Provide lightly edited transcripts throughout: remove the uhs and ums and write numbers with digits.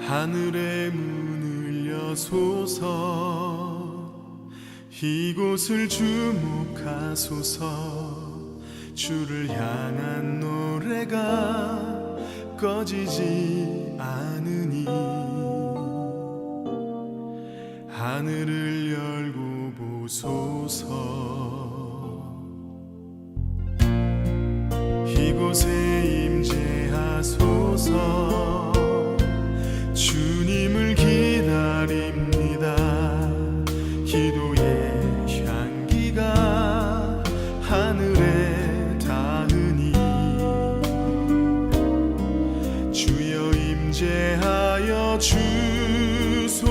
하늘의 문을 여소서 이곳을 주목하소서 주를 향한 노래가 꺼지지 않으니 하늘을 열고 보소서 이곳에 임재하소서 주님을 기다립니다 기도의 향기가 하늘에 닿으니 주여 임재하여 주소서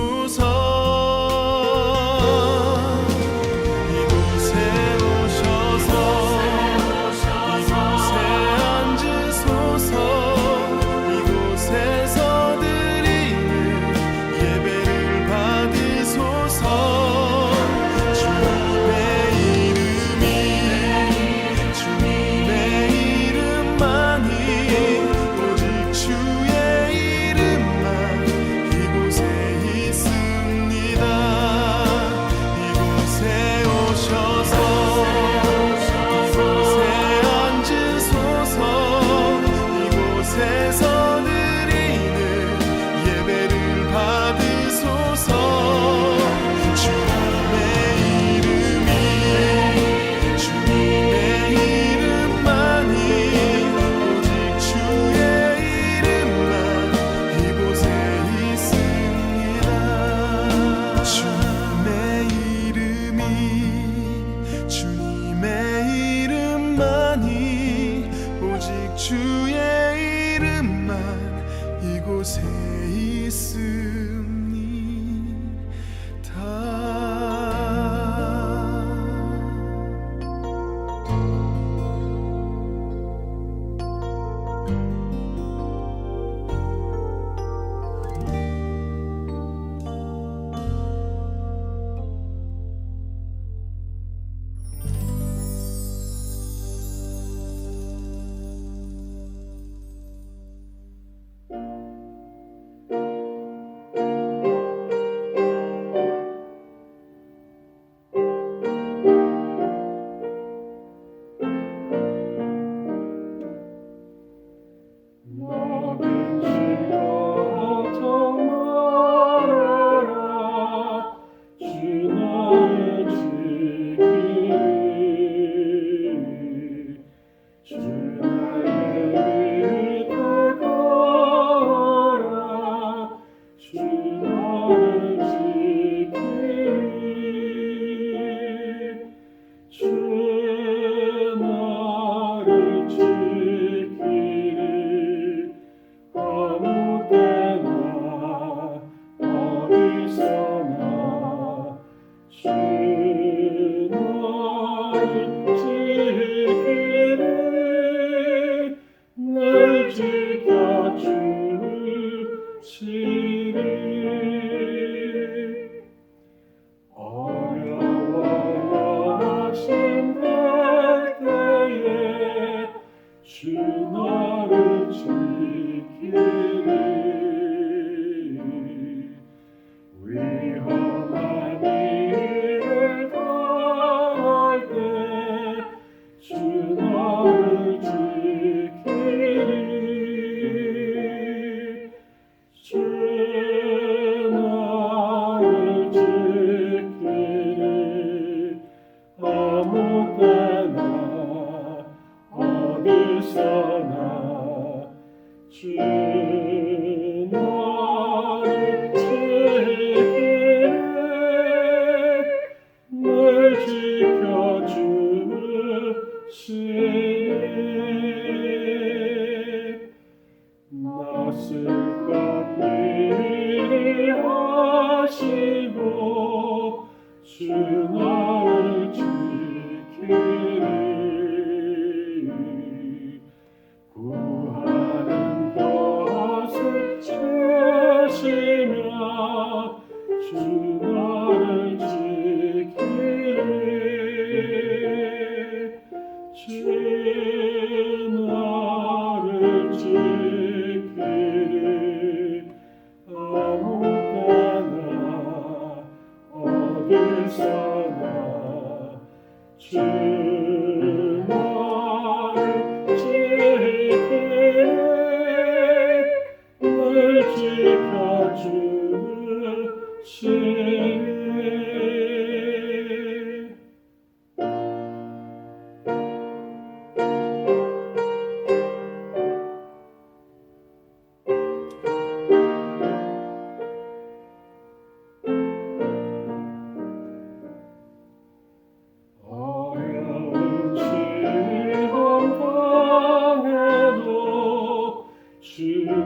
주의 이름만 이곳에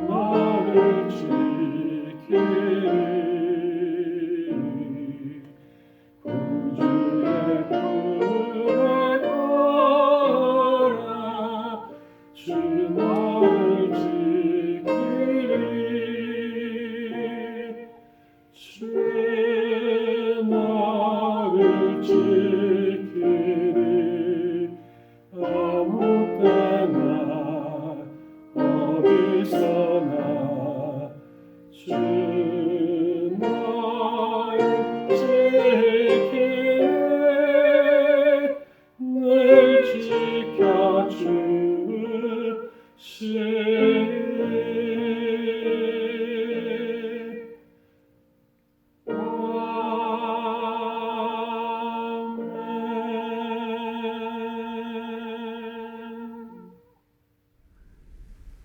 나를 지키리 구주의 품에 가라 주 나를 지키리 주 나를 지키리 아무 때나 어디서나 주 나를 지키리 늘 지켜주시리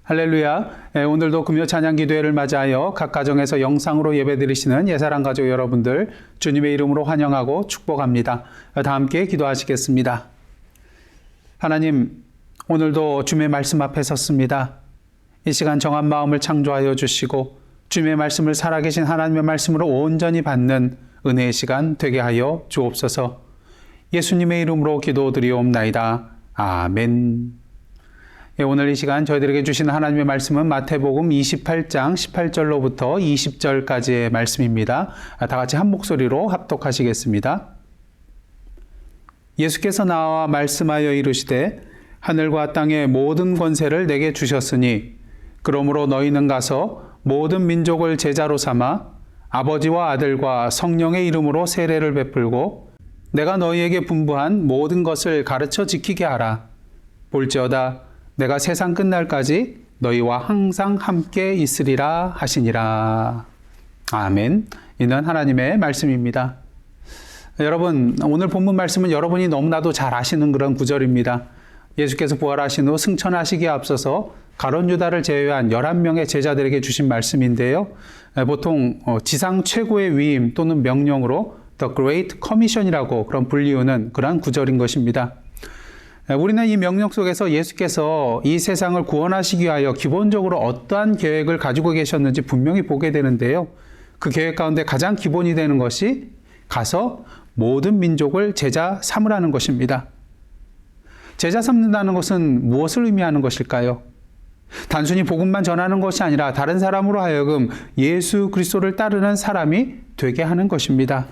할렐루야. 오늘도 금요 찬양 기도회를 맞이하여 각 가정에서 영상으로 예배드리시는 예사랑 가족 여러분들 주님의 이름으로 환영하고 축복합니다. 다 함께 기도하시겠습니다. 하나님, 오늘도 주님의 말씀 앞에 섰습니다. 이 시간 정한 마음을 창조하여 주시고 주님의 말씀을 살아계신 하나님의 말씀으로 온전히 받는 은혜의 시간 되게 하여 주옵소서. 예수님의 이름으로 기도드리옵나이다. 아멘. 오늘 이 시간 저희들에게 주신 하나님의 말씀은 마태복음 28장 18절로부터 20절까지의 말씀입니다. 다 같이 한 목소리로 합독하시겠습니다. 예수께서 나와 말씀하여 이르시되 하늘과 땅의 모든 권세를 내게 주셨으니 그러므로 너희는 가서 모든 민족을 제자로 삼아 아버지와 아들과 성령의 이름으로 세례를 베풀고 내가 너희에게 분부한 모든 것을 가르쳐 지키게 하라. 볼지어다 내가 세상 끝날까지 너희와 항상 함께 있으리라 하시니라. 아멘. 이는 하나님의 말씀입니다. 여러분, 오늘 본문 말씀은 여러분이 너무나도 잘 아시는 그런 구절입니다. 예수께서 부활하신 후 승천하시기에 앞서서 가룟 유다를 제외한 11명의 제자들에게 주신 말씀인데요. 보통 지상 최고의 위임 또는 명령으로 The Great Commission이라고 그런 불리우는 그런 구절인 것입니다. 우리는 이 명령 속에서 예수께서 이 세상을 구원하시기 위하여 기본적으로 어떠한 계획을 가지고 계셨는지 분명히 보게 되는데요. 그 계획 가운데 가장 기본이 되는 것이 가서 모든 민족을 제자 삼으라는 것입니다. 제자 삼는다는 것은 무엇을 의미하는 것일까요? 단순히 복음만 전하는 것이 아니라 다른 사람으로 하여금 예수 그리스도를 따르는 사람이 되게 하는 것입니다.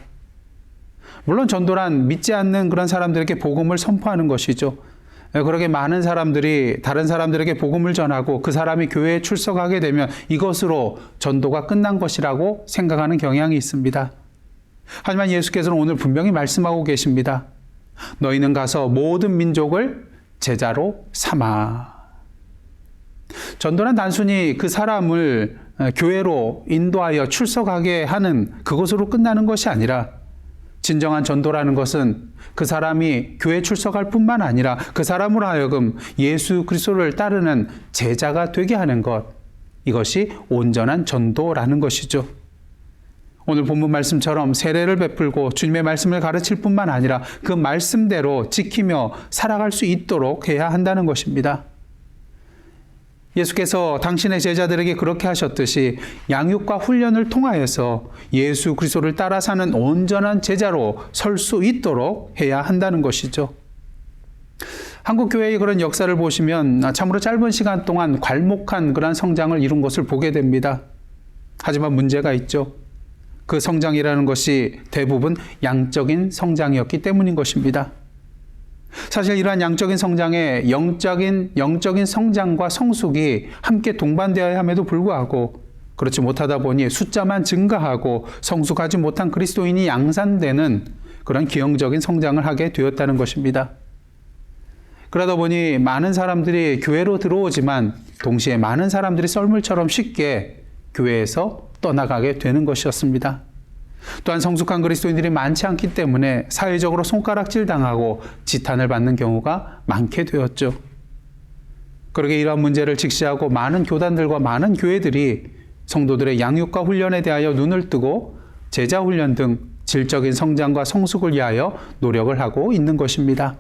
물론 전도란 믿지 않는 그런 사람들에게 복음을 선포하는 것이죠. 그렇게 많은 사람들이 다른 사람들에게 복음을 전하고 그 사람이 교회에 출석하게 되면 이것으로 전도가 끝난 것이라고 생각하는 경향이 있습니다. 하지만 예수께서는 오늘 분명히 말씀하고 계십니다. 너희는 가서 모든 민족을 제자로 삼아. 전도란 단순히 그 사람을 교회로 인도하여 출석하게 하는 그것으로 끝나는 것이 아니라 진정한 전도라는 것은 그 사람이 교회에 출석할 뿐만 아니라 그 사람으로 하여금 예수 그리스도를 따르는 제자가 되게 하는 것. 이것이 온전한 전도라는 것이죠. 오늘 본문 말씀처럼 세례를 베풀고 주님의 말씀을 가르칠 뿐만 아니라 그 말씀대로 지키며 살아갈 수 있도록 해야 한다는 것입니다. 예수께서 당신의 제자들에게 그렇게 하셨듯이 양육과 훈련을 통하여서 예수 그리스도를 따라 사는 온전한 제자로 설 수 있도록 해야 한다는 것이죠. 한국 교회의 그런 역사를 보시면 참으로 짧은 시간 동안 괄목한 그런 성장을 이룬 것을 보게 됩니다. 하지만 문제가 있죠. 그 성장이라는 것이 대부분 양적인 성장이었기 때문인 것입니다. 사실 이러한 양적인 성장에 영적인 성장과 성숙이 함께 동반되어야 함에도 불구하고 그렇지 못하다 보니 숫자만 증가하고 성숙하지 못한 그리스도인이 양산되는 그런 기형적인 성장을 하게 되었다는 것입니다. 그러다 보니 많은 사람들이 교회로 들어오지만 동시에 많은 사람들이 썰물처럼 쉽게 교회에서 떠나가게 되는 것이었습니다. 또한 성숙한 그리스도인들이 많지 않기 때문에 사회적으로 손가락질 당하고 지탄을 받는 경우가 많게 되었죠. 그러게 이러한 문제를 직시하고 많은 교단들과 많은 교회들이 성도들의 양육과 훈련에 대하여 눈을 뜨고 제자 훈련 등 질적인 성장과 성숙을 위하여 노력을 하고 있는 것입니다.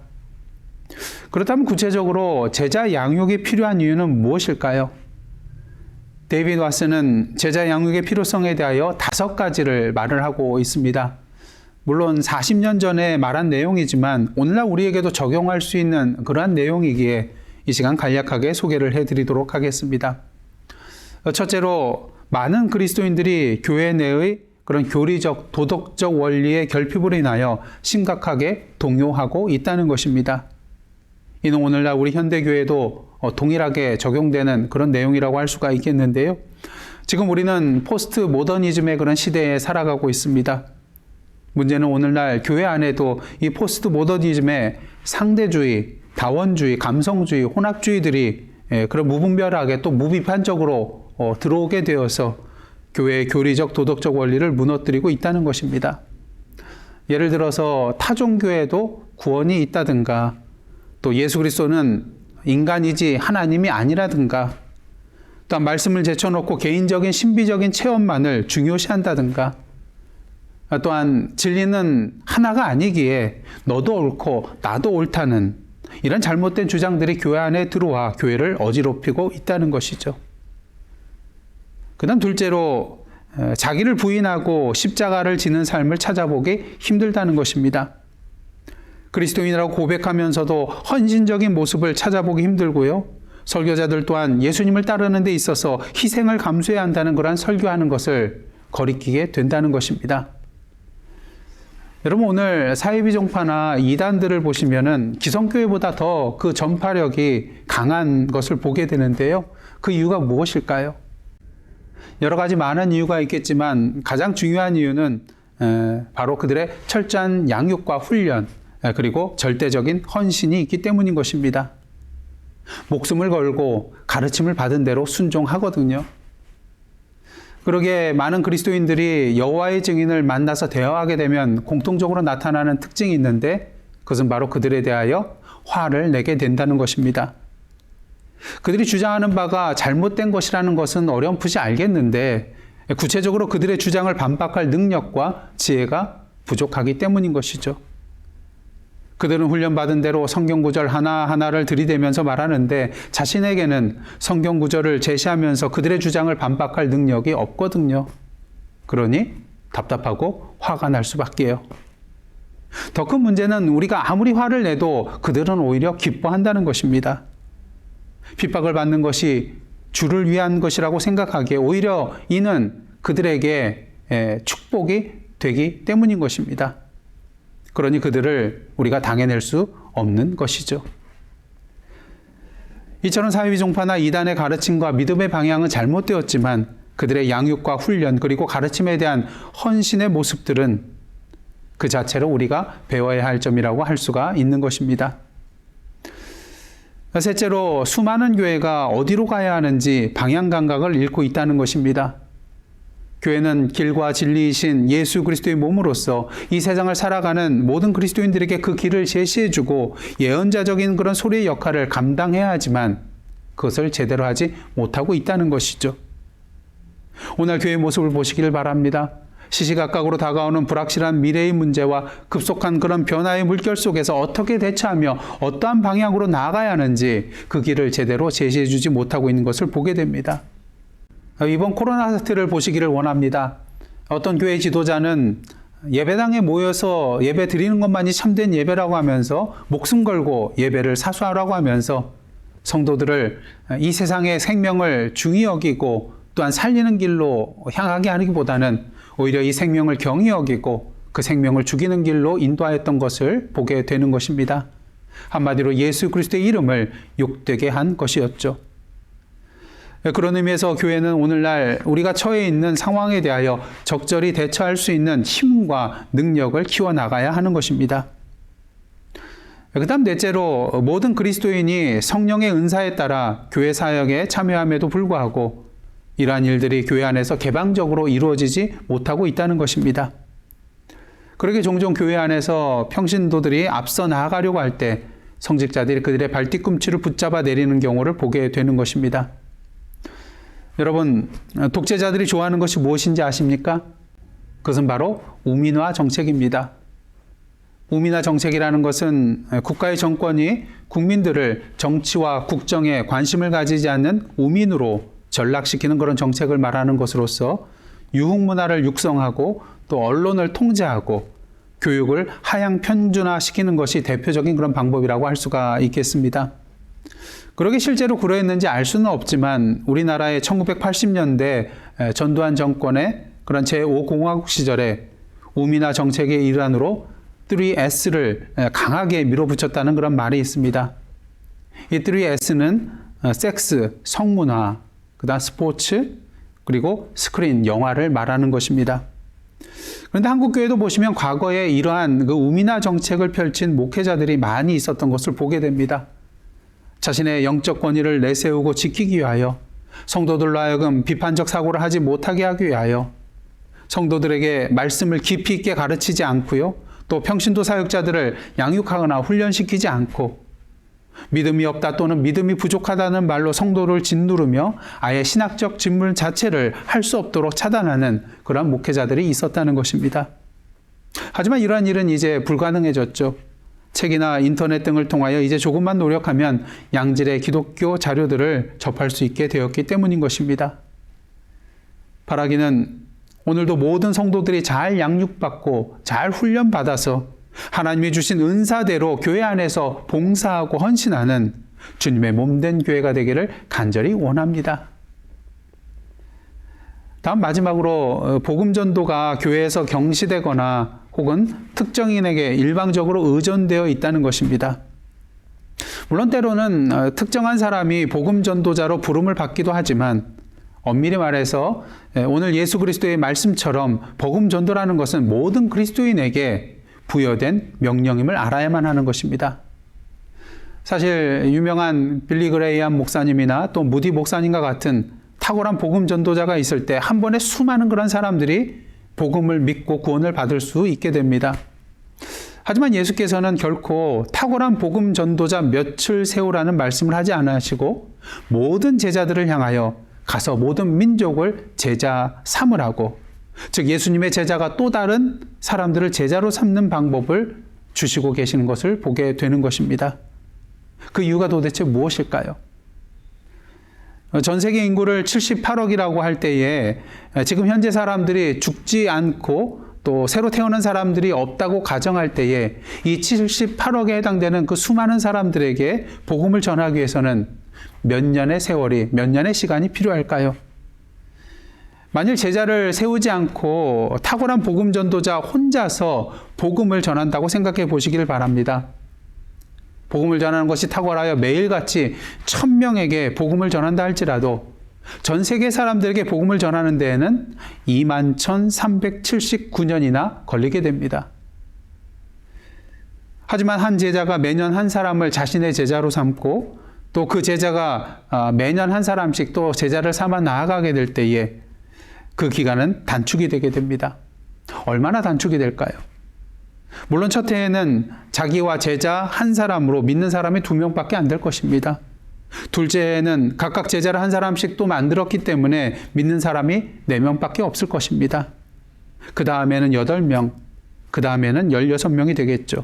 그렇다면 구체적으로 제자 양육이 필요한 이유는 무엇일까요? 데이비드 왓슨은 제자 양육의 필요성에 대하여 5가지를 말을 하고 있습니다. 물론 40년 전에 말한 내용이지만 오늘날 우리에게도 적용할 수 있는 그러한 내용이기에 이 시간 간략하게 소개를 해드리도록 하겠습니다. 첫째로 많은 그리스도인들이 교회 내의 그런 교리적, 도덕적 원리의 결핍으로 인하여 심각하게 동요하고 있다는 것입니다. 이는 오늘날 우리 현대교회도 동일하게 적용되는 그런 내용이라고 할 수가 있겠는데요. 지금 우리는 포스트 모더니즘의 그런 시대에 살아가고 있습니다. 문제는 오늘날 교회 안에도 이 포스트 모더니즘의 상대주의, 다원주의, 감성주의, 혼합주의들이 그런 무분별하게 또 무비판적으로 들어오게 되어서 교회의 교리적, 도덕적 원리를 무너뜨리고 있다는 것입니다. 예를 들어서 타종교에도 구원이 있다든가 또 예수 그리스도는 인간이지 하나님이 아니라든가 또한 말씀을 제쳐놓고 개인적인 신비적인 체험만을 중요시한다든가 또한 진리는 하나가 아니기에 너도 옳고 나도 옳다는 이런 잘못된 주장들이 교회 안에 들어와 교회를 어지럽히고 있다는 것이죠. 그 다음 둘째로 자기를 부인하고 십자가를 지는 삶을 찾아보기 힘들다는 것입니다. 그리스도인이라고 고백하면서도 헌신적인 모습을 찾아보기 힘들고요. 설교자들 또한 예수님을 따르는 데 있어서 희생을 감수해야 한다는 그런 설교하는 것을 거리끼게 된다는 것입니다. 여러분 오늘 사회비종파나 이단들을 보시면은 기성교회보다 더 그 전파력이 강한 것을 보게 되는데요. 그 이유가 무엇일까요? 여러 가지 많은 이유가 있겠지만 가장 중요한 이유는 바로 그들의 철저한 양육과 훈련 그리고 절대적인 헌신이 있기 때문인 것입니다. 목숨을 걸고 가르침을 받은 대로 순종하거든요. 그러기에 많은 그리스도인들이 여호와의 증인을 만나서 대화하게 되면 공통적으로 나타나는 특징이 있는데 그것은 바로 그들에 대하여 화를 내게 된다는 것입니다. 그들이 주장하는 바가 잘못된 것이라는 것은 어렴풋이 알겠는데 구체적으로 그들의 주장을 반박할 능력과 지혜가 부족하기 때문인 것이죠. 그들은 훈련받은 대로 성경 구절 하나하나를 들이대면서 말하는데 자신에게는 성경 구절을 제시하면서 그들의 주장을 반박할 능력이 없거든요. 그러니 답답하고 화가 날 수밖에요. 더 큰 문제는 우리가 아무리 화를 내도 그들은 오히려 기뻐한다는 것입니다. 핍박을 받는 것이 주를 위한 것이라고 생각하기에 오히려 이는 그들에게 축복이 되기 때문인 것입니다. 그러니 그들을 우리가 당해낼 수 없는 것이죠. 이처럼 사회비종파나 이단의 가르침과 믿음의 방향은 잘못되었지만 그들의 양육과 훈련 그리고 가르침에 대한 헌신의 모습들은 그 자체로 우리가 배워야 할 점이라고 할 수가 있는 것입니다. 셋째로 수많은 교회가 어디로 가야 하는지 방향 감각을 잃고 있다는 것입니다. 교회는 길과 진리이신 예수 그리스도의 몸으로서 이 세상을 살아가는 모든 그리스도인들에게 그 길을 제시해주고 예언자적인 그런 소리의 역할을 감당해야 하지만 그것을 제대로 하지 못하고 있다는 것이죠. 오늘 교회의 모습을 보시길 바랍니다. 시시각각으로 다가오는 불확실한 미래의 문제와 급속한 그런 변화의 물결 속에서 어떻게 대처하며 어떠한 방향으로 나아가야 하는지 그 길을 제대로 제시해주지 못하고 있는 것을 보게 됩니다. 이번 코로나 사태를 보시기를 원합니다. 어떤 교회 지도자는 예배당에 모여서 예배 드리는 것만이 참된 예배라고 하면서 목숨 걸고 예배를 사수하라고 하면서 성도들을 이 세상의 생명을 중히 여기고 또한 살리는 길로 향하게 하기보다는 오히려 이 생명을 경히 여기고 그 생명을 죽이는 길로 인도하였던 것을 보게 되는 것입니다. 한마디로 예수 그리스도의 이름을 욕되게 한 것이었죠. 그런 의미에서 교회는 오늘날 우리가 처해 있는 상황에 대하여 적절히 대처할 수 있는 힘과 능력을 키워나가야 하는 것입니다. 그 다음 넷째로 모든 그리스도인이 성령의 은사에 따라 교회 사역에 참여함에도 불구하고 이러한 일들이 교회 안에서 개방적으로 이루어지지 못하고 있다는 것입니다. 그러게 종종 교회 안에서 평신도들이 앞서 나아가려고 할 때 성직자들이 그들의 발뒤꿈치를 붙잡아 내리는 경우를 보게 되는 것입니다. 여러분, 독재자들이 좋아하는 것이 무엇인지 아십니까? 그것은 바로 우민화 정책입니다. 우민화 정책이라는 것은 국가의 정권이 국민들을 정치와 국정에 관심을 가지지 않는 우민으로 전락시키는 그런 정책을 말하는 것으로서 유흥문화를 육성하고 또 언론을 통제하고 교육을 하향 편준화시키는 것이 대표적인 그런 방법이라고 할 수가 있겠습니다. 그러게 실제로 그러했는지 알 수는 없지만 우리나라의 1980년대 전두환 정권의 그런 제5공화국 시절에 우미나 정책의 일환으로 3S를 강하게 밀어붙였다는 그런 말이 있습니다. 이 3S는 섹스, 성문화, 그다음 스포츠, 그리고 스크린, 영화를 말하는 것입니다. 그런데 한국교회도 보시면 과거에 이러한 그 우미나 정책을 펼친 목회자들이 많이 있었던 것을 보게 됩니다. 자신의 영적 권위를 내세우고 지키기 위하여 성도들로 하여금 비판적 사고를 하지 못하게 하기 위하여 성도들에게 말씀을 깊이 있게 가르치지 않고요. 또 평신도 사역자들을 양육하거나 훈련시키지 않고 믿음이 없다 또는 믿음이 부족하다는 말로 성도를 짓누르며 아예 신학적 질문 자체를 할 수 없도록 차단하는 그러한 목회자들이 있었다는 것입니다. 하지만 이러한 일은 이제 불가능해졌죠. 책이나 인터넷 등을 통하여 이제 조금만 노력하면 양질의 기독교 자료들을 접할 수 있게 되었기 때문인 것입니다. 바라기는 오늘도 모든 성도들이 잘 양육받고 잘 훈련받아서 하나님이 주신 은사대로 교회 안에서 봉사하고 헌신하는 주님의 몸된 교회가 되기를 간절히 원합니다. 다음 마지막으로 복음 전도가 교회에서 경시되거나 혹은 특정인에게 일방적으로 의존되어 있다는 것입니다. 물론 때로는 특정한 사람이 복음 전도자로 부름을 받기도 하지만 엄밀히 말해서 오늘 예수 그리스도의 말씀처럼 복음 전도라는 것은 모든 그리스도인에게 부여된 명령임을 알아야만 하는 것입니다. 사실 유명한 빌리 그레이엄 목사님이나 또 무디 목사님과 같은 탁월한 복음 전도자가 있을 때 한 번에 수많은 그런 사람들이 복음을 믿고 구원을 받을 수 있게 됩니다. 하지만 예수께서는 결코 탁월한 복음 전도자 몇을 세우라는 말씀을 하지 않으시고 모든 제자들을 향하여 가서 모든 민족을 제자 삼으라고, 즉 예수님의 제자가 또 다른 사람들을 제자로 삼는 방법을 주시고 계시는 것을 보게 되는 것입니다. 그 이유가 도대체 무엇일까요? 전 세계 인구를 78억이라고 할 때에 지금 현재 사람들이 죽지 않고 또 새로 태어난 사람들이 없다고 가정할 때에 이 78억에 해당되는 그 수많은 사람들에게 복음을 전하기 위해서는 몇 년의 세월이, 몇 년의 시간이 필요할까요? 만일 제자를 세우지 않고 탁월한 복음 전도자 혼자서 복음을 전한다고 생각해 보시기를 바랍니다. 복음을 전하는 것이 탁월하여 매일같이 1000명에게 복음을 전한다 할지라도 전 세계 사람들에게 복음을 전하는 데에는 21,379년이나 걸리게 됩니다. 하지만 한 제자가 매년 한 사람을 자신의 제자로 삼고 또 그 제자가 매년 한 사람씩 또 제자를 삼아 나아가게 될 때에 그 기간은 단축이 되게 됩니다. 얼마나 단축이 될까요? 물론 첫 해에는 자기와 제자 한 사람으로 믿는 사람이 2명밖에 안 될 것입니다. 둘째에는 각각 제자를 한 사람씩 또 만들었기 때문에 믿는 사람이 4명밖에 없을 것입니다. 그 다음에는 8명, 그 다음에는 16명이 되겠죠.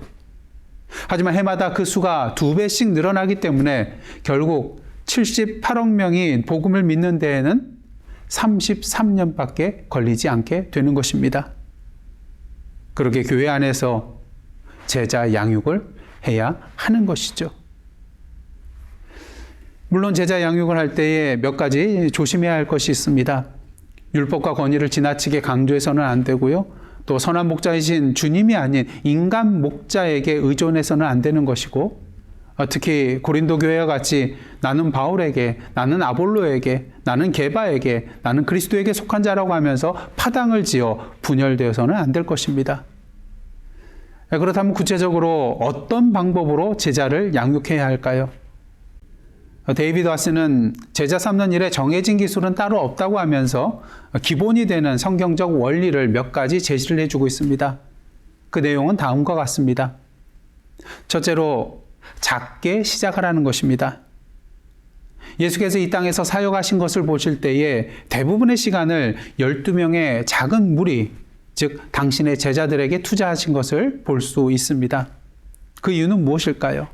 하지만 해마다 그 수가 2배씩 늘어나기 때문에 결국 78억 명이 복음을 믿는 데에는 33년밖에 걸리지 않게 되는 것입니다. 그렇게 교회 안에서 제자 양육을 해야 하는 것이죠. 물론 제자 양육을 할 때에 몇 가지 조심해야 할 것이 있습니다. 율법과 권위를 지나치게 강조해서는 안 되고요. 또 선한 목자이신 주님이 아닌 인간 목자에게 의존해서는 안 되는 것이고, 특히 고린도 교회와 같이 나는 바울에게, 나는 아볼로에게, 나는 게바에게, 나는 그리스도에게 속한 자라고 하면서 파당을 지어 분열되어서는 안 될 것입니다. 그렇다면 구체적으로 어떤 방법으로 제자를 양육해야 할까요? 데이비드 하스는 제자 삼는 일에 정해진 기술은 따로 없다고 하면서 기본이 되는 성경적 원리를 몇 가지 제시를 해주고 있습니다. 그 내용은 다음과 같습니다. 첫째로 작게 시작하라는 것입니다. 예수께서 이 땅에서 사역하신 것을 보실 때에 대부분의 시간을 12명의 작은 무리, 즉 당신의 제자들에게 투자하신 것을 볼 수 있습니다. 그 이유는 무엇일까요?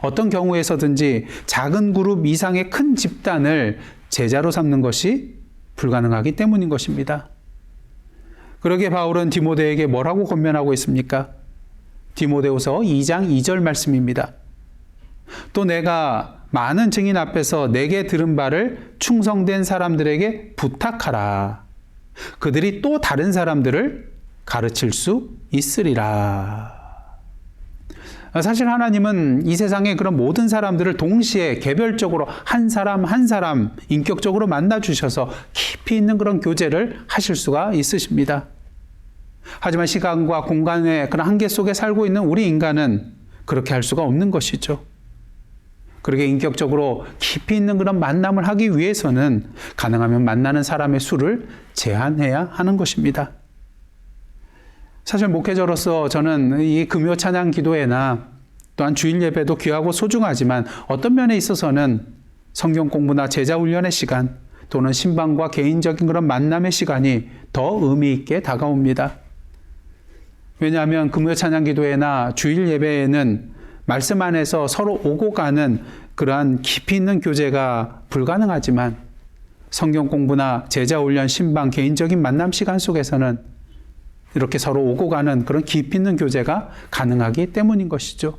어떤 경우에서든지 작은 그룹 이상의 큰 집단을 제자로 삼는 것이 불가능하기 때문인 것입니다. 그러기에 바울은 디모데에게 뭐라고 권면하고 있습니까? 디모데후서 2장 2절 말씀입니다. 또 내가 많은 증인 앞에서 내게 들은 바를 충성된 사람들에게 부탁하라. 그들이 또 다른 사람들을 가르칠 수 있으리라. 사실 하나님은 이 세상의 그런 모든 사람들을 동시에 개별적으로 한 사람 한 사람 인격적으로 만나 주셔서 깊이 있는 그런 교제를 하실 수가 있으십니다. 하지만 시간과 공간의 그런 한계 속에 살고 있는 우리 인간은 그렇게 할 수가 없는 것이죠. 그렇게 인격적으로 깊이 있는 그런 만남을 하기 위해서는 가능하면 만나는 사람의 수를 제한해야 하는 것입니다. 사실 목회자로서 저는 이 금요 찬양 기도회나 또한 주일 예배도 귀하고 소중하지만 어떤 면에 있어서는 성경 공부나 제자 훈련의 시간 또는 신방과 개인적인 그런 만남의 시간이 더 의미 있게 다가옵니다. 왜냐하면 금요 찬양 기도회나 주일 예배에는 말씀 안에서 서로 오고 가는 그러한 깊이 있는 교제가 불가능하지만 성경 공부나 제자 훈련, 신방, 개인적인 만남 시간 속에서는 이렇게 서로 오고 가는 그런 깊이 있는 교제가 가능하기 때문인 것이죠.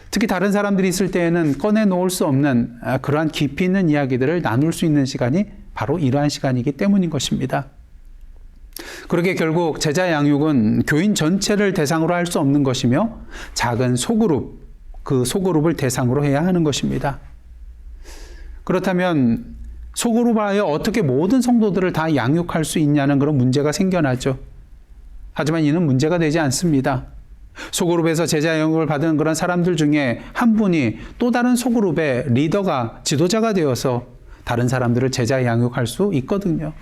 특히 다른 사람들이 있을 때에는 꺼내놓을 수 없는 그러한 깊이 있는 이야기들을 나눌 수 있는 시간이 바로 이러한 시간이기 때문인 것입니다. 그러게 결국 제자 양육은 교인 전체를 대상으로 할 수 없는 것이며 작은 소그룹, 그 소그룹을 대상으로 해야 하는 것입니다. 그렇다면 소그룹을 하여 어떻게 모든 성도들을 다 양육할 수 있냐는 그런 문제가 생겨나죠. 하지만 이는 문제가 되지 않습니다. 소그룹에서 제자 양육을 받은 그런 사람들 중에 한 분이 또 다른 소그룹의 리더가, 지도자가 되어서 다른 사람들을 제자 양육할 수 있거든요.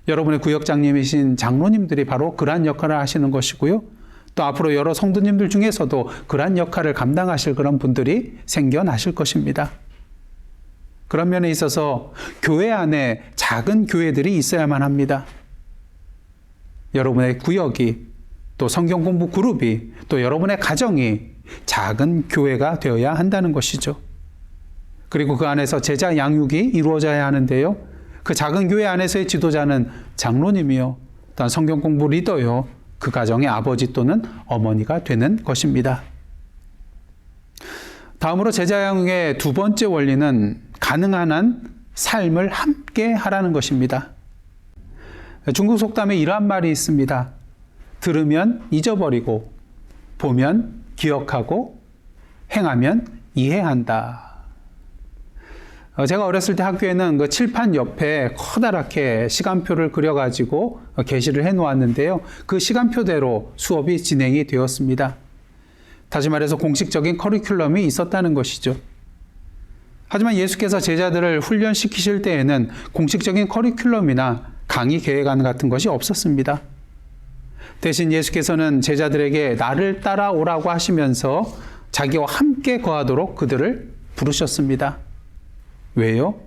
여러분의 구역장님이신 장로님들이 바로 그러한 역할을 하시는 것이고요. 또 앞으로 여러 성도님들 중에서도 그러한 역할을 감당하실 그런 분들이 생겨나실 것입니다. 그런 면에 있어서 교회 안에 작은 교회들이 있어야만 합니다. 여러분의 구역이, 또 성경 공부 그룹이, 또 여러분의 가정이 작은 교회가 되어야 한다는 것이죠. 그리고 그 안에서 제자 양육이 이루어져야 하는데요. 그 작은 교회 안에서의 지도자는 장로님이요, 또한 성경 공부 리더요, 그 가정의 아버지 또는 어머니가 되는 것입니다. 다음으로 제자 양육의 두 번째 원리는 가능한 한 삶을 함께 하라는 것입니다. 중국 속담에 이러한 말이 있습니다. 들으면 잊어버리고, 보면 기억하고, 행하면 이해한다. 제가 어렸을 때 학교에는 그 칠판 옆에 커다랗게 시간표를 그려가지고 게시를 해놓았는데요. 그 시간표대로 수업이 진행이 되었습니다. 다시 말해서 공식적인 커리큘럼이 있었다는 것이죠. 하지만 예수께서 제자들을 훈련시키실 때에는 공식적인 커리큘럼이나 강의 계획안 같은 것이 없었습니다. 대신 예수께서는 제자들에게 나를 따라오라고 하시면서 자기와 함께 거하도록 그들을 부르셨습니다. 왜요?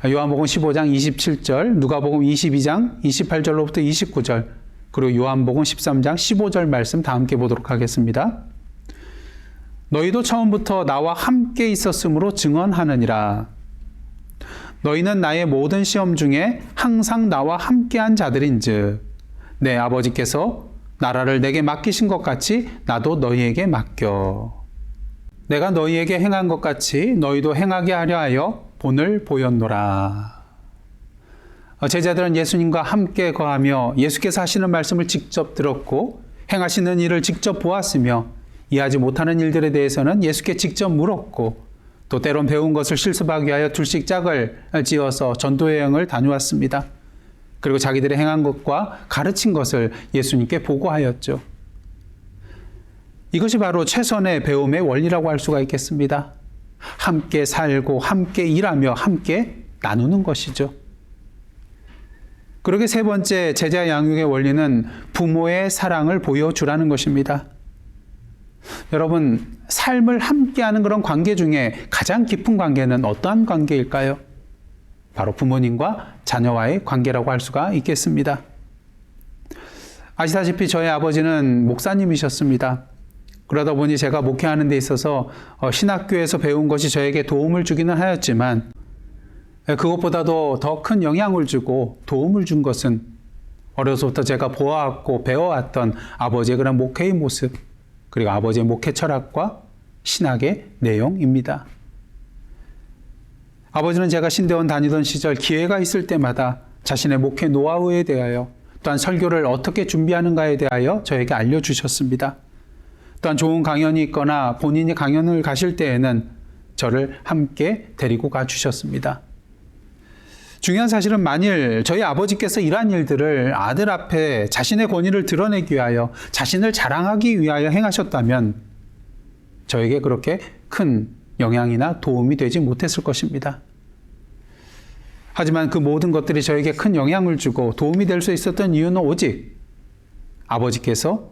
요한복음 15장 27절, 누가복음 22장 28절로부터 29절, 그리고 요한복음 13장 15절 말씀 다 함께 보도록 하겠습니다. 너희도 처음부터 나와 함께 있었으므로 증언하느니라. 너희는 나의 모든 시험 중에 항상 나와 함께한 자들인즉 내 아버지께서 나라를 내게 맡기신 것 같이 나도 너희에게 맡겨. 내가 너희에게 행한 것 같이 너희도 행하게 하려 하여 본을 보였노라. 제자들은 예수님과 함께 거하며 예수께서 하시는 말씀을 직접 들었고 행하시는 일을 직접 보았으며 이해하지 못하는 일들에 대해서는 예수께 직접 물었고 또 때론 배운 것을 실습하기 위하여 둘씩 짝을 지어서 전도 여행을 다녀왔습니다. 그리고 자기들이 행한 것과 가르친 것을 예수님께 보고하였죠. 이것이 바로 최선의 배움의 원리라고 할 수가 있겠습니다. 함께 살고 함께 일하며 함께 나누는 것이죠. 그러게 세 번째 제자 양육의 원리는 부모의 사랑을 보여주라는 것입니다. 여러분, 삶을 함께하는 그런 관계 중에 가장 깊은 관계는 어떠한 관계일까요? 바로 부모님과 자녀와의 관계라고 할 수가 있겠습니다. 아시다시피 저희 아버지는 목사님이셨습니다. 그러다 보니 제가 목회하는 데 있어서 신학교에서 배운 것이 저에게 도움을 주기는 하였지만 그것보다도 더 큰 영향을 주고 도움을 준 것은 어려서부터 제가 보아왔고 배워왔던 아버지의 그런 목회의 모습, 그리고 아버지의 목회 철학과 신학의 내용입니다. 아버지는 제가 신대원 다니던 시절 기회가 있을 때마다 자신의 목회 노하우에 대하여, 또한 설교를 어떻게 준비하는가에 대하여 저에게 알려주셨습니다. 또한 좋은 강연이 있거나 본인이 강연을 가실 때에는 저를 함께 데리고 가주셨습니다. 중요한 사실은 만일 저희 아버지께서 이러한 일들을 아들 앞에 자신의 권위를 드러내기 위하여, 자신을 자랑하기 위하여 행하셨다면 저에게 그렇게 큰 영향이나 도움이 되지 못했을 것입니다. 하지만 그 모든 것들이 저에게 큰 영향을 주고 도움이 될 수 있었던 이유는 오직 아버지께서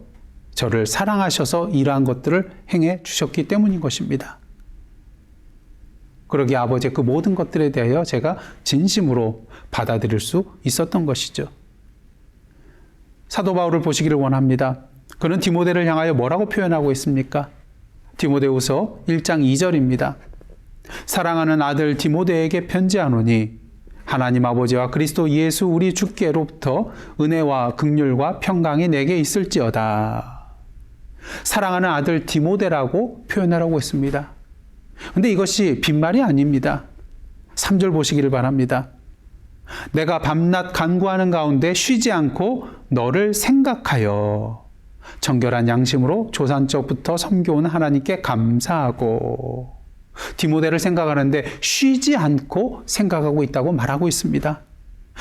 저를 사랑하셔서 이러한 것들을 행해 주셨기 때문인 것입니다. 그러기에 아버지의 그 모든 것들에 대하여 제가 진심으로 받아들일 수 있었던 것이죠. 사도 바울을 보시기를 원합니다. 그는 디모데를 향하여 뭐라고 표현하고 있습니까? 디모데후서 1장 2절입니다. 사랑하는 아들 디모데에게 편지하노니 하나님 아버지와 그리스도 예수 우리 주께로부터 은혜와 긍휼과 평강이 내게 있을지어다. 사랑하는 아들 디모데라고 표현하라고 했습니다. 근데 이것이 빈말이 아닙니다. 3절 보시기를 바랍니다. 내가 밤낮 간구하는 가운데 쉬지 않고 너를 생각하여 정결한 양심으로 조산적부터 섬겨온 하나님께 감사하고, 디모데를 생각하는데 쉬지 않고 생각하고 있다고 말하고 있습니다.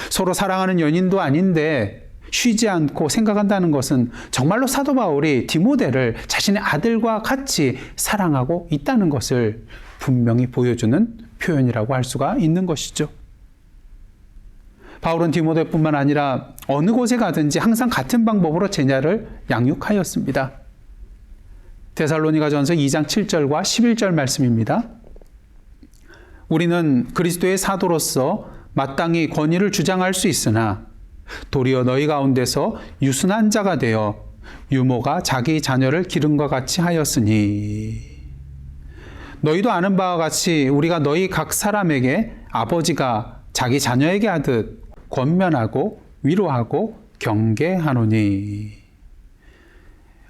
서로 사랑하는 연인도 아닌데 쉬지 않고 생각한다는 것은 정말로 사도 바울이 디모데를 자신의 아들과 같이 사랑하고 있다는 것을 분명히 보여주는 표현이라고 할 수가 있는 것이죠. 바울은 디모데뿐만 아니라 어느 곳에 가든지 항상 같은 방법으로 제자를 양육하였습니다. 데살로니가전서 2장 7절과 11절 말씀입니다. 우리는 그리스도의 사도로서 마땅히 권위를 주장할 수 있으나 도리어 너희 가운데서 유순한 자가 되어 유모가 자기 자녀를 기름과 같이 하였으니, 너희도 아는 바와 같이 우리가 너희 각 사람에게 아버지가 자기 자녀에게 하듯 권면하고 위로하고 경계하노니.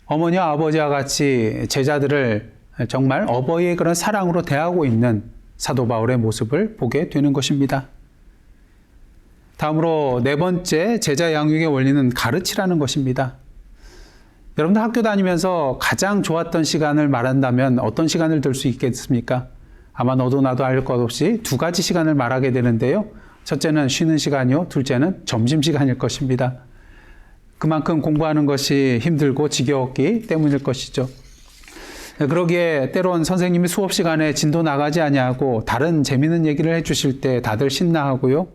어머니와 아버지와 같이 제자들을 정말 어버이의 그런 사랑으로 대하고 있는 사도 바울의 모습을 보게 되는 것입니다. 다음으로 네 번째 제자 양육의 원리는 가르치라는 것입니다. 여러분들 학교 다니면서 가장 좋았던 시간을 말한다면 어떤 시간을 들 수 있겠습니까? 아마 너도 나도 알 것 없이 두 가지 시간을 말하게 되는데요. 첫째는 쉬는 시간이요, 둘째는 점심시간일 것입니다. 그만큼 공부하는 것이 힘들고 지겨웠기 때문일 것이죠. 그러기에 때론 선생님이 수업 시간에 진도 나가지 아니하고 다른 재미있는 얘기를 해주실 때 다들 신나하고요.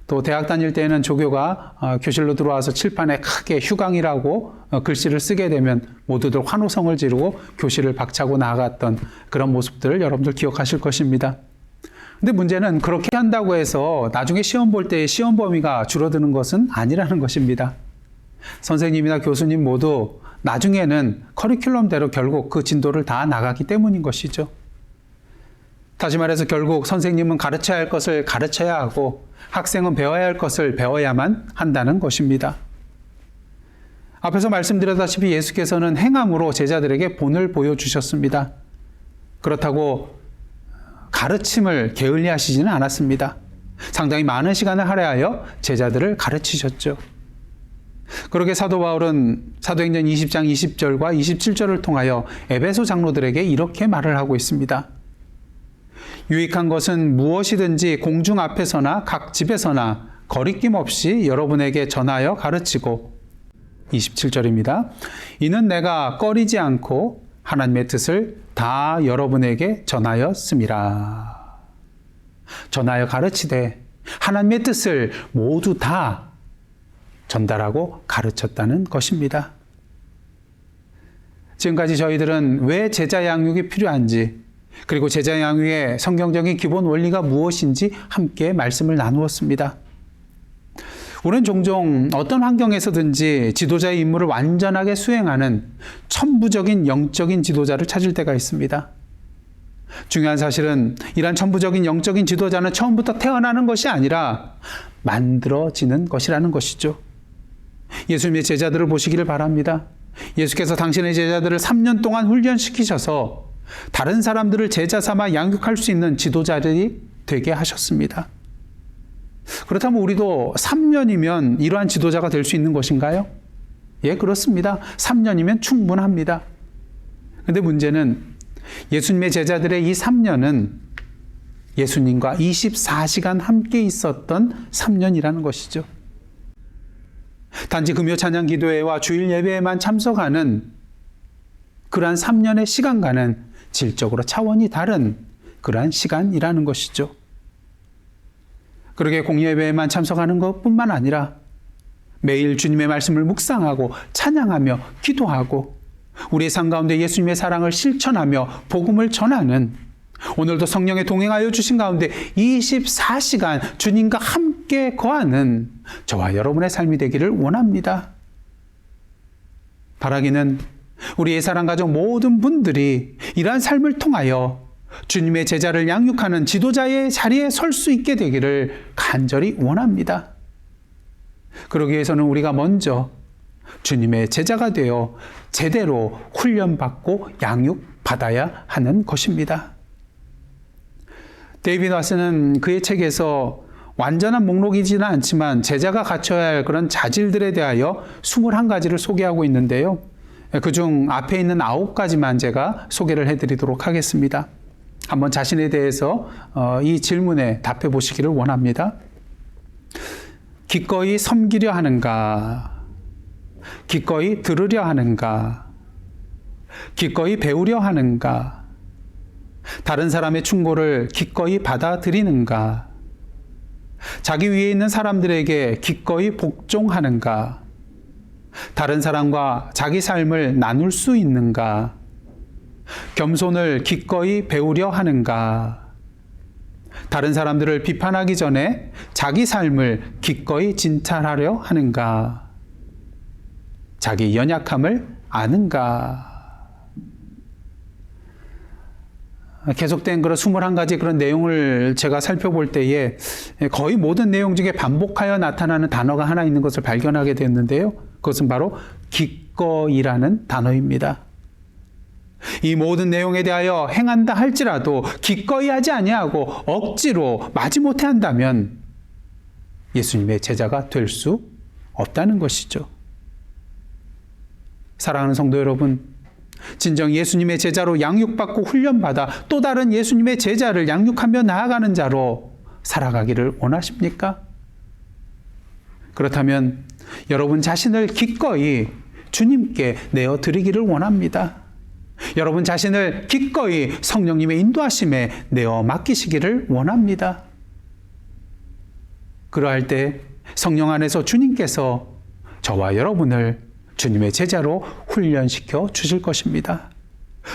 또 대학 다닐 때에는 조교가 교실로 들어와서 칠판에 크게 휴강이라고 글씨를 쓰게 되면 모두들 환호성을 지르고 교실을 박차고 나갔던 그런 모습들을 여러분들 기억하실 것입니다. 근데 문제는 그렇게 한다고 해서 나중에 시험 볼 때 시험 범위가 줄어드는 것은 아니라는 것입니다. 선생님이나 교수님 모두 나중에는 커리큘럼대로 결국 그 진도를 다 나가기 때문인 것이죠. 다시 말해서 결국 선생님은 가르쳐야 할 것을 가르쳐야 하고 학생은 배워야 할 것을 배워야만 한다는 것입니다. 앞에서 말씀드렸다시피 예수께서는 행함으로 제자들에게 본을 보여주셨습니다. 그렇다고 가르침을 게을리하시지는 않았습니다. 상당히 많은 시간을 할애하여 제자들을 가르치셨죠. 그러게 사도 바울은 사도행전 20장 20절과 27절을 통하여 에베소 장로들에게 이렇게 말을 하고 있습니다. 유익한 것은 무엇이든지 공중 앞에서나 각 집에서나 거리낌 없이 여러분에게 전하여 가르치고, 27절입니다. 이는 내가 꺼리지 않고 하나님의 뜻을 다 여러분에게 전하였음이라. 전하여 가르치되 하나님의 뜻을 모두 다 전달하고 가르쳤다는 것입니다. 지금까지 저희들은 왜 제자 양육이 필요한지, 그리고 제자 양육의 성경적인 기본 원리가 무엇인지 함께 말씀을 나누었습니다. 우리는 종종 어떤 환경에서든지 지도자의 임무를 완전하게 수행하는 천부적인 영적인 지도자를 찾을 때가 있습니다. 중요한 사실은 이러한 천부적인 영적인 지도자는 처음부터 태어나는 것이 아니라 만들어지는 것이라는 것이죠. 예수님의 제자들을 보시기를 바랍니다. 예수께서 당신의 제자들을 3년 동안 훈련시키셔서 다른 사람들을 제자 삼아 양육할 수 있는 지도자들이 되게 하셨습니다. 그렇다면 우리도 3년이면 이러한 지도자가 될 수 있는 것인가요? 예, 그렇습니다. 3년이면 충분합니다. 그런데 문제는 예수님의 제자들의 이 3년은 예수님과 24시간 함께 있었던 3년이라는 것이죠. 단지 금요 찬양 기도회와 주일 예배에만 참석하는 그러한 3년의 시간과는 질적으로 차원이 다른 그러한 시간이라는 것이죠. 그러게 공예배에만 참석하는 것뿐만 아니라 매일 주님의 말씀을 묵상하고 찬양하며 기도하고 우리의 삶 가운데 예수님의 사랑을 실천하며 복음을 전하는, 오늘도 성령에 동행하여 주신 가운데 24시간 주님과 함께 거하는 저와 여러분의 삶이 되기를 원합니다. 바라기는 우리의 사랑 가족 모든 분들이 이러한 삶을 통하여 주님의 제자를 양육하는 지도자의 자리에 설 수 있게 되기를 간절히 원합니다. 그러기 위해서는 우리가 먼저 주님의 제자가 되어 제대로 훈련받고 양육받아야 하는 것입니다. 데이비드 와스는 그의 책에서 완전한 목록이지는 않지만 제자가 갖춰야 할 그런 자질들에 대하여 21가지를 소개하고 있는데요. 그중 앞에 있는 9가지만 제가 소개를 해드리도록 하겠습니다. 한번 자신에 대해서 이 질문에 답해 보시기를 원합니다. 기꺼이 섬기려 하는가? 기꺼이 들으려 하는가? 기꺼이 배우려 하는가? 다른 사람의 충고를 기꺼이 받아들이는가? 자기 위에 있는 사람들에게 기꺼이 복종하는가? 다른 사람과 자기 삶을 나눌 수 있는가? 겸손을 기꺼이 배우려 하는가? 다른 사람들을 비판하기 전에 자기 삶을 기꺼이 진찰하려 하는가? 자기 연약함을 아는가? 계속된 그런 21가지 그런 내용을 제가 살펴볼 때에 거의 모든 내용 중에 반복하여 나타나는 단어가 하나 있는 것을 발견하게 됐는데요. 그것은 바로 기꺼이라는 단어입니다. 이 모든 내용에 대하여 행한다 할지라도 기꺼이 하지 아니하고 억지로 마지못해 한다면 예수님의 제자가 될 수 없다는 것이죠. 사랑하는 성도 여러분, 진정 예수님의 제자로 양육받고 훈련받아 또 다른 예수님의 제자를 양육하며 나아가는 자로 살아가기를 원하십니까? 그렇다면 여러분 자신을 기꺼이 주님께 내어드리기를 원합니다. 여러분 자신을 기꺼이 성령님의 인도하심에 내어 맡기시기를 원합니다. 그러할 때 성령 안에서 주님께서 저와 여러분을 주님의 제자로 훈련시켜 주실 것입니다.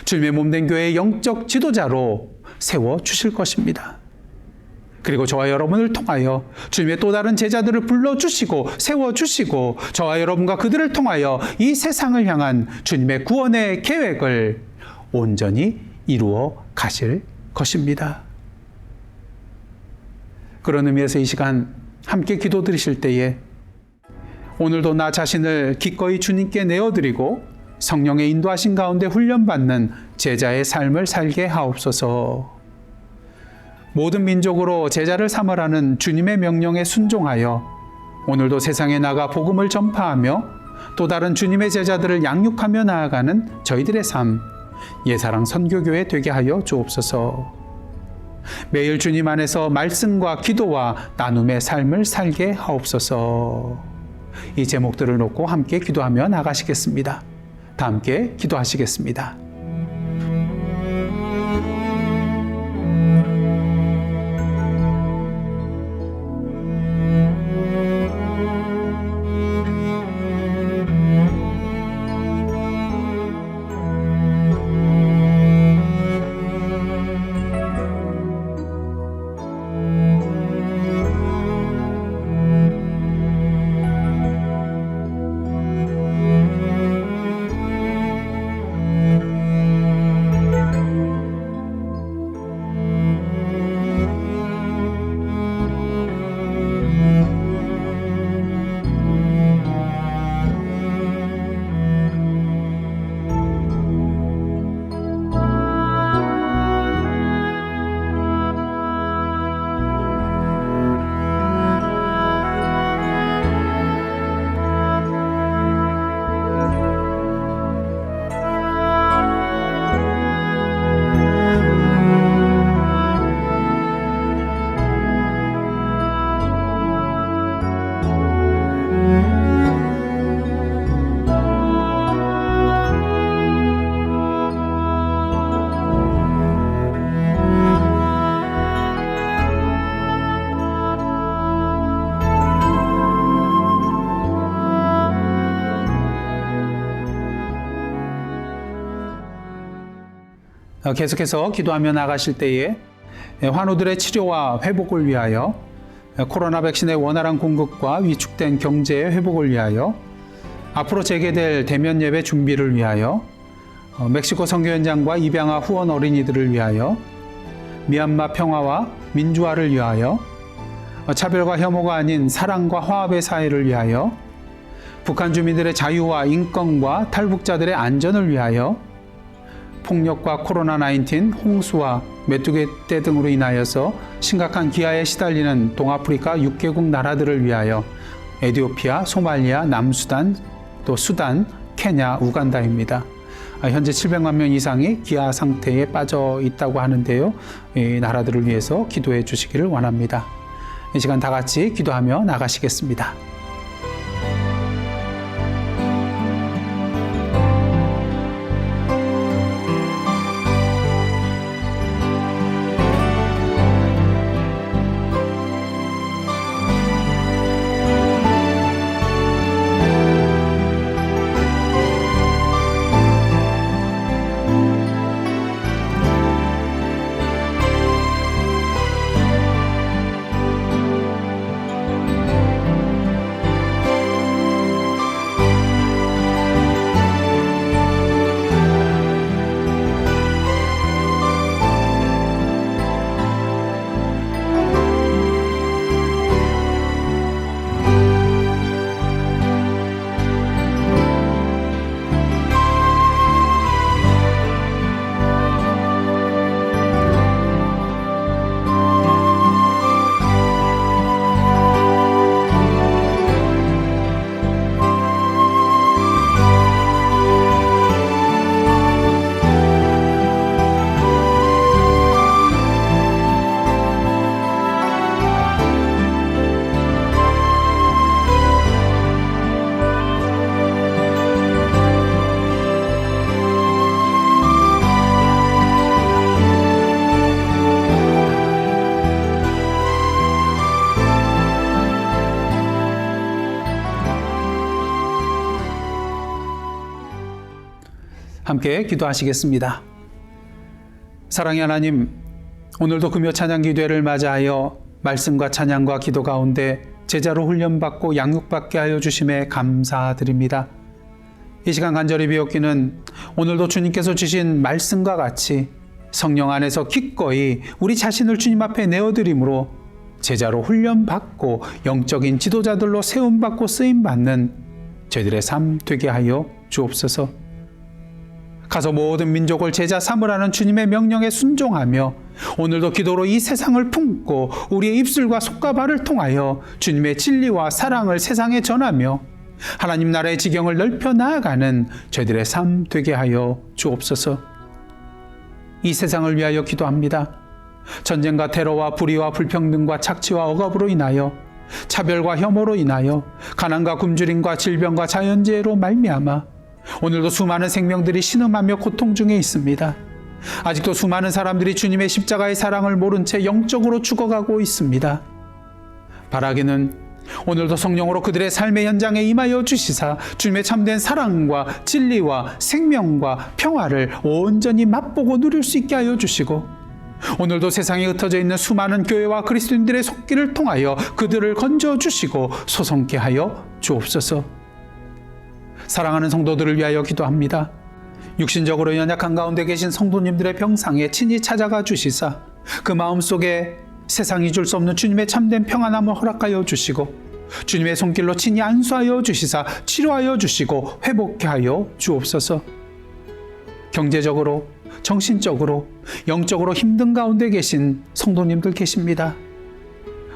주님의 몸된 교회의 영적 지도자로 세워 주실 것입니다. 그리고 저와 여러분을 통하여 주님의 또 다른 제자들을 불러주시고 세워주시고 저와 여러분과 그들을 통하여 이 세상을 향한 주님의 구원의 계획을 온전히 이루어 가실 것입니다. 그런 의미에서 이 시간 함께 기도드리실 때에 오늘도 나 자신을 기꺼이 주님께 내어드리고 성령의 인도하신 가운데 훈련받는 제자의 삶을 살게 하옵소서. 모든 민족으로 제자를 삼으라는 주님의 명령에 순종하여 오늘도 세상에 나가 복음을 전파하며 또 다른 주님의 제자들을 양육하며 나아가는 저희들의 삶, 예사랑 선교교회 되게 하여 주옵소서. 매일 주님 안에서 말씀과 기도와 나눔의 삶을 살게 하옵소서. 이 제목들을 놓고 함께 기도하며 나가시겠습니다. 다 함께 기도하시겠습니다. 계속해서 기도하며 나가실 때에 환우들의 치료와 회복을 위하여, 코로나 백신의 원활한 공급과 위축된 경제의 회복을 위하여, 앞으로 재개될 대면 예배 준비를 위하여, 멕시코 선교 현장과 입양아 후원 어린이들을 위하여, 미얀마 평화와 민주화를 위하여, 차별과 혐오가 아닌 사랑과 화합의 사회를 위하여, 북한 주민들의 자유와 인권과 탈북자들의 안전을 위하여, 폭력과 코로나19, 홍수와 메뚜기 떼 등으로 인하여서 심각한 기아에 시달리는 동아프리카 6개국 나라들을 위하여, 에티오피아, 소말리아, 남수단, 또 수단, 케냐, 우간다입니다. 현재 700만 명 이상이 기아 상태에 빠져 있다고 하는데요. 이 나라들을 위해서 기도해 주시기를 원합니다. 이 시간 다 같이 기도하며 나가시겠습니다. 함께 기도하시겠습니다. 사랑의 하나님, 오늘도 금요 찬양 기도회를 맞이하여 말씀과 찬양과 기도 가운데 제자로 훈련받고 양육받게 하여 주심에 감사드립니다. 이 시간 간절히 비옵기는 오늘도 주님께서 주신 말씀과 같이 성령 안에서 기꺼이 우리 자신을 주님 앞에 내어드림으로 제자로 훈련받고 영적인 지도자들로 세움받고 쓰임받는 저희들의 삶 되게 하여 주옵소서. 가서 모든 민족을 제자 삼으라는 주님의 명령에 순종하며 오늘도 기도로 이 세상을 품고 우리의 입술과 손과 발을 통하여 주님의 진리와 사랑을 세상에 전하며 하나님 나라의 지경을 넓혀 나아가는 저희들의 삶 되게 하여 주옵소서. 이 세상을 위하여 기도합니다. 전쟁과 테러와 불의와 불평등과 착취와 억압으로 인하여 차별과 혐오로 인하여 가난과 굶주림과 질병과 자연재해로 말미암아 오늘도 수많은 생명들이 신음하며 고통 중에 있습니다. 아직도 수많은 사람들이 주님의 십자가의 사랑을 모른 채 영적으로 죽어가고 있습니다. 바라기는 오늘도 성령으로 그들의 삶의 현장에 임하여 주시사 주님의 참된 사랑과 진리와 생명과 평화를 온전히 맛보고 누릴 수 있게 하여 주시고, 오늘도 세상에 흩어져 있는 수많은 교회와 그리스도인들의 속기를 통하여 그들을 건져주시고 소성케 하여 주옵소서. 사랑하는 성도들을 위하여 기도합니다. 육신적으로 연약한 가운데 계신 성도님들의 병상에 친히 찾아가 주시사 그 마음속에 세상이 줄 수 없는 주님의 참된 평안함을 허락하여 주시고 주님의 손길로 친히 안수하여 주시사 치료하여 주시고 회복케 하여 주옵소서. 경제적으로, 정신적으로, 영적으로 힘든 가운데 계신 성도님들 계십니다.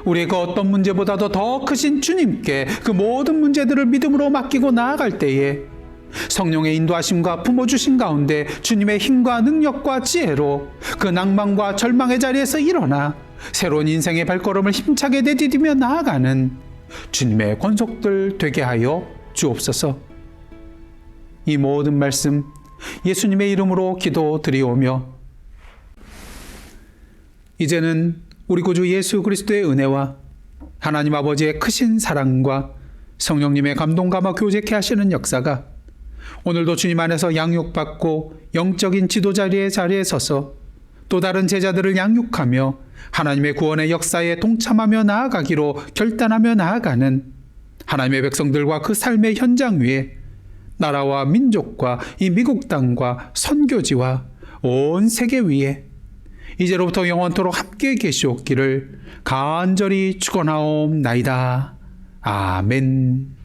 우리의 그 어떤 문제보다도 더 크신 주님께 그 모든 문제들을 믿음으로 맡기고 나아갈 때에 성령의 인도하심과 품어주신 가운데 주님의 힘과 능력과 지혜로 그 낭만과 절망의 자리에서 일어나 새로운 인생의 발걸음을 힘차게 내디디며 나아가는 주님의 권속들 되게 하여 주옵소서. 이 모든 말씀 예수님의 이름으로 기도드리오며 이제는 우리 구주 예수 그리스도의 은혜와 하나님 아버지의 크신 사랑과 성령님의 감동 감화 교제케 하시는 역사가 오늘도 주님 안에서 양육받고 영적인 지도자리의 자리에 서서 또 다른 제자들을 양육하며 하나님의 구원의 역사에 동참하며 나아가기로 결단하며 나아가는 하나님의 백성들과 그 삶의 현장 위에 나라와 민족과 이 미국 땅과 선교지와 온 세계 위에 이제로부터 영원토록 함께 계시옵기를 간절히 축원하옵나이다. 아멘.